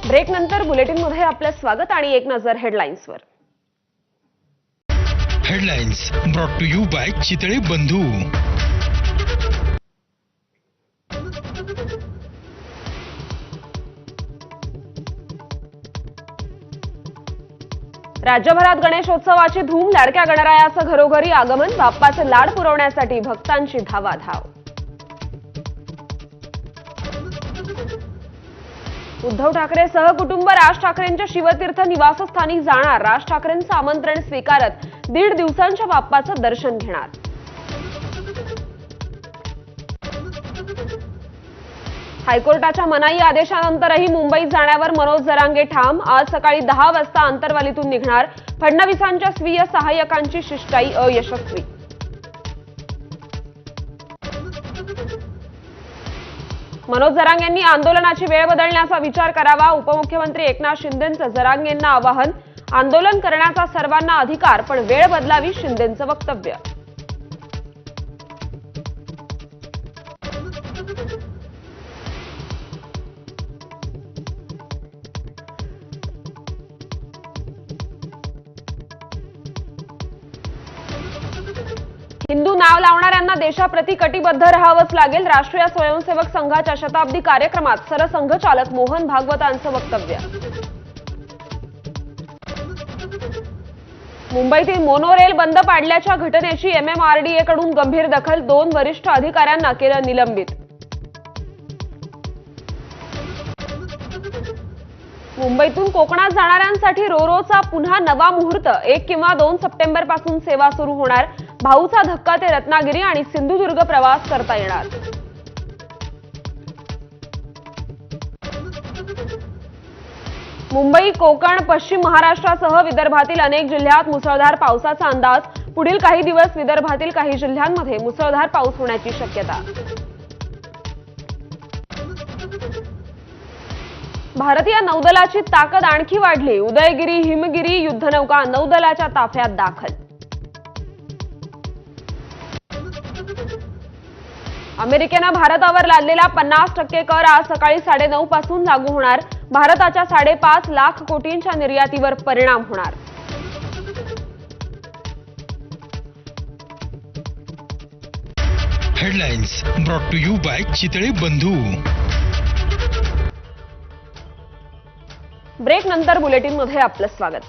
Break नंतर बुलेटिनमध्ये आपलं स्वागत आणि एक नजर हेडलाईन्सवर। Headlines brought to you by Chitale Bandhu. राज्यभरात गणेशोत्सवाची धूम, लाडक्या गणरायाचं घरोघरी आगमन, बाप्पाचे लाड पुरवण्यासाठी भक्तांची धावाधाव। उद्धव ठाकरे सहकुटुंब राज ठाकरेंच्या शिवतीर्थ निवासस्थानी जाणार, राज ठाकरेंचं आमंत्रण स्वीकारत 1.5 दिवसांच्या बाप्पाचं दर्शन घेणार। हायकोर्टाच्या मनाई आदेशानंतरही मुंबईत जाण्यावर मनोज जरांगे ठाम, आज सकाळी 10 वाजता आंतरवालीतून निघणार, फडणवीसांच्या स्वीय सहाय्यकांची शिष्टाई अयशस्वी। मनोज जरांगेंनी आंदोलनाची वेळ बदलण्याचा विचार करावा, उपमुख्यमंत्री एकनाथ शिंदेंचं जरांगेंना आवाहन, आंदोलन करण्याचा सर्वांना अधिकार पण वेळ बदलावी, शिंदेंचं वक्तव्य। हिंदू नाव लावणाऱ्यांना देशाप्रती कटिबद्ध राहावंच लागेल, राष्ट्रीय स्वयंसेवक संघाच्या शताब्दी कार्यक्रमात सरसंघचालक मोहन भागवतांचं वक्तव्य। मुंबईतील मोनोरेल बंद पाडल्याच्या घटनेची MMRDA कडून गंभीर दखल, 2 वरिष्ठ अधिकाऱ्यांना केलं निलंबित। मुंबईतून कोकणात जाणाऱ्यांसाठी रोरोचा पुन्हा नवा मुहूर्त, 1 किंवा 2 सप्टेंबर पासून सेवा सुरू होणार, भाऊचा धक्का ते रत्नागिरी आणि सिंधुदुर्ग प्रवास करता येणार। मुंबई, कोकण, पश्चिम महाराष्ट्रासह विदर्भातील अनेक जिल्ह्यात मुसळधार पावसाचा अंदाज, पुढील काही दिवस विदर्भातील काही जिल्ह्यांमध्ये मुसळधार पाऊस होण्याची शक्यता। भारतीय नौदलाची ताकद आणखी वाढली, उदयगिरी हिमगिरी युद्धनौका नौदलाच्या ताफ्यात दाखल। अमेरिकेनं भारतावर लादलेला 50% कर आज सकाळी 9:30 पासून लागू होणार, भारताच्या 5.5 लाख कोटींच्या निर्यातीवर परिणाम होणार। Headlines brought to you by Chitale Bandhu. Break नंतर बुलेटिनमध्ये आपलं स्वागत।